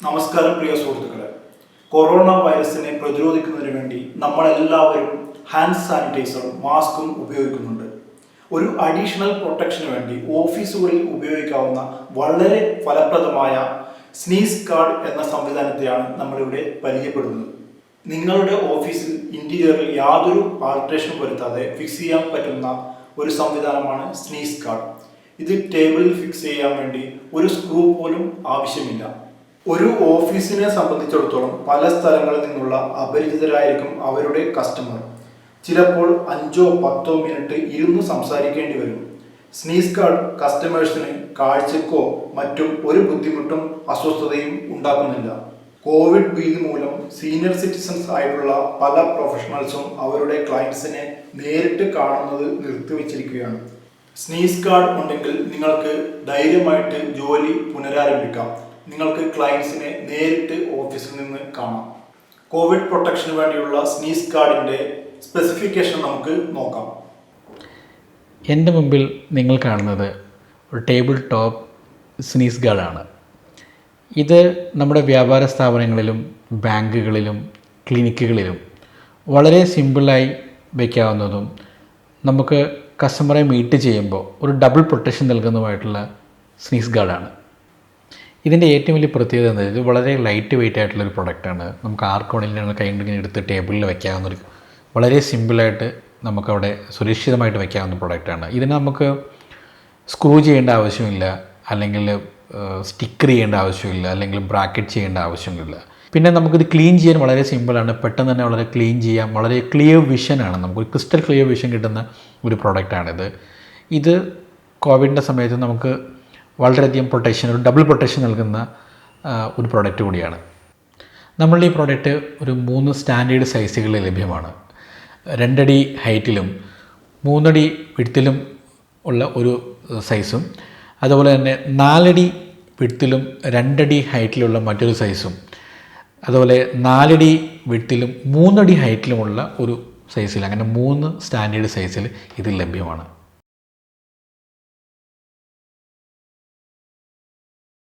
നമസ്കാരം പ്രിയ സുഹൃത്തുക്കളെ. കൊറോണ വൈറസിനെ പ്രതിരോധിക്കുന്നതിന് വേണ്ടി നമ്മളെല്ലാവരും ഹാൻഡ് സാനിറ്റൈസറും മാസ്കും ഉപയോഗിക്കുന്നുണ്ട്. ഒരു അഡീഷണൽ പ്രൊട്ടക്ഷന് വേണ്ടി ഓഫീസുകളിൽ ഉപയോഗിക്കാവുന്ന വളരെ ഫലപ്രദമായ സ്നീസ് ഗാർഡ് എന്ന സംവിധാനത്തെയാണ് നമ്മളിവിടെ പരിചയപ്പെടുന്നത്. നിങ്ങളുടെ ഓഫീസിൽ ഇന്റീരിയറിൽ യാതൊരു ആൾട്രേഷനും വരുത്താതെ ഫിക്സ് ചെയ്യാൻ പറ്റുന്ന ഒരു സംവിധാനമാണ് സ്നീസ് ഗാർഡ്. ഇത് ടേബിളിൽ ഫിക്സ് ചെയ്യാൻ വേണ്ടി ഒരു സ്ക്രൂ പോലും ആവശ്യമില്ല. ഒരു ഓഫീസിനെ സംബന്ധിച്ചിടത്തോളം പല സ്ഥലങ്ങളിൽ നിന്നുള്ള അപരിചിതരായിരിക്കും അവരുടെ കസ്റ്റമർ. ചിലപ്പോൾ 5-10 മിനിറ്റ് ഇരുന്ന് സംസാരിക്കേണ്ടി വരും. സ്നീസ് ഗാർഡ് കസ്റ്റമേഴ്സിന് കാഴ്ചക്കോ മറ്റും ഒരു ബുദ്ധിമുട്ടും അസ്വസ്ഥതയും ഉണ്ടാക്കുന്നില്ല. കോവിഡ് ഭീതി മൂലം സീനിയർ സിറ്റിസൺസ് ആയിട്ടുള്ള പല പ്രൊഫഷണൽസും അവരുടെ ക്ലയൻസിനെ നേരിട്ട് കാണുന്നത് നിർത്തിവെച്ചിരിക്കുകയാണ്. സ്നീസ് ഗാർഡ് ഉണ്ടെങ്കിൽ നിങ്ങൾക്ക് ധൈര്യമായിട്ട് ജോലി പുനരാരംഭിക്കാം. നിങ്ങൾക്ക് ക്ലയൻസിനെ നേരിട്ട് ഓഫീസിൽ നിന്ന് കാണാം. കോവിഡ് പ്രൊട്ടക്ഷന് വേണ്ടിയുള്ള സ്നീസ് ഗാർഡിൻ്റെ സ്പെസിഫിക്കേഷൻ നമുക്ക് നോക്കാം. എൻ്റെ മുമ്പിൽ നിങ്ങൾ കാണുന്നത് ഒരു ടേബിൾ ടോപ്പ് സ്നീസ് ഗാർഡാണ്. ഇത് നമ്മുടെ വ്യാപാര സ്ഥാപനങ്ങളിലും ബാങ്കുകളിലും ക്ലിനിക്കുകളിലും വളരെ സിമ്പിളായി വയ്ക്കാവുന്നതും നമുക്ക് കസ്റ്റമറെ മീറ്റ് ചെയ്യുമ്പോൾ ഒരു ഡബിൾ പ്രൊട്ടക്ഷൻ നൽകുന്നതുമായിട്ടുള്ള സ്നീസ് ഗാർഡാണ്. ഇതിൻ്റെ ഏറ്റവും വലിയ പ്രത്യേകത എന്താ, ഇത് വളരെ ലൈറ്റ് വെയിറ്റ് ആയിട്ടുള്ളൊരു പ്രൊഡക്റ്റാണ്. നമുക്ക് ആർക്ക് വേണമെങ്കിലും കൈ കൊണ്ടിങ്ങനെ എടുത്ത് ടേബിളിൽ വയ്ക്കാവുന്നൊരു വളരെ സിമ്പിളായിട്ട് നമുക്കവിടെ സുരക്ഷിതമായിട്ട് വയ്ക്കാവുന്ന പ്രൊഡക്റ്റാണ്. ഇതിന് നമുക്ക് സ്ക്രൂ ചെയ്യേണ്ട ആവശ്യമില്ല, അല്ലെങ്കിൽ സ്റ്റിക്കർ ചെയ്യേണ്ട ആവശ്യമില്ല, അല്ലെങ്കിൽ ബ്രാക്കറ്റ് ചെയ്യേണ്ട ആവശ്യമില്ല. പിന്നെ നമുക്കിത് ക്ലീൻ ചെയ്യാൻ വളരെ സിമ്പിളാണ്. പെട്ടെന്ന് തന്നെ വളരെ ക്ലീൻ ചെയ്യാം. വളരെ ക്ലിയർ വിഷനാണ്, നമുക്കൊരു ക്രിസ്റ്റൽ ക്ലിയർ വിഷൻ കിട്ടുന്ന ഒരു പ്രൊഡക്റ്റാണിത്. ഇത് കോവിഡിൻ്റെ സമയത്ത് നമുക്ക് വളരെയധികം പ്രൊട്ടക്ഷൻ, ഒരു ഡബിൾ പ്രൊട്ടക്ഷൻ നൽകുന്ന ഒരു പ്രൊഡക്റ്റ് കൂടിയാണ്. നമ്മളുടെ ഈ പ്രോഡക്റ്റ് ഒരു 3 സ്റ്റാൻഡേർഡ് സൈസുകളിൽ ലഭ്യമാണ്. 2 അടി ഹൈറ്റിലും 3 അടി വിഡ്ത്തിലും ഉള്ള ഒരു സൈസും, അതുപോലെ തന്നെ 4 അടി വിഡ്ത്തിലും 2 അടി ഹൈറ്റിലുള്ള മറ്റൊരു സൈസും, അതുപോലെ 4 അടി വിഡ്ത്തിലും 3 അടി ഹൈറ്റിലുമുള്ള ഒരു സൈസിൽ, അങ്ങനെ 3 സ്റ്റാൻഡേർഡ് സൈസിൽ ഇത് ലഭ്യമാണ്.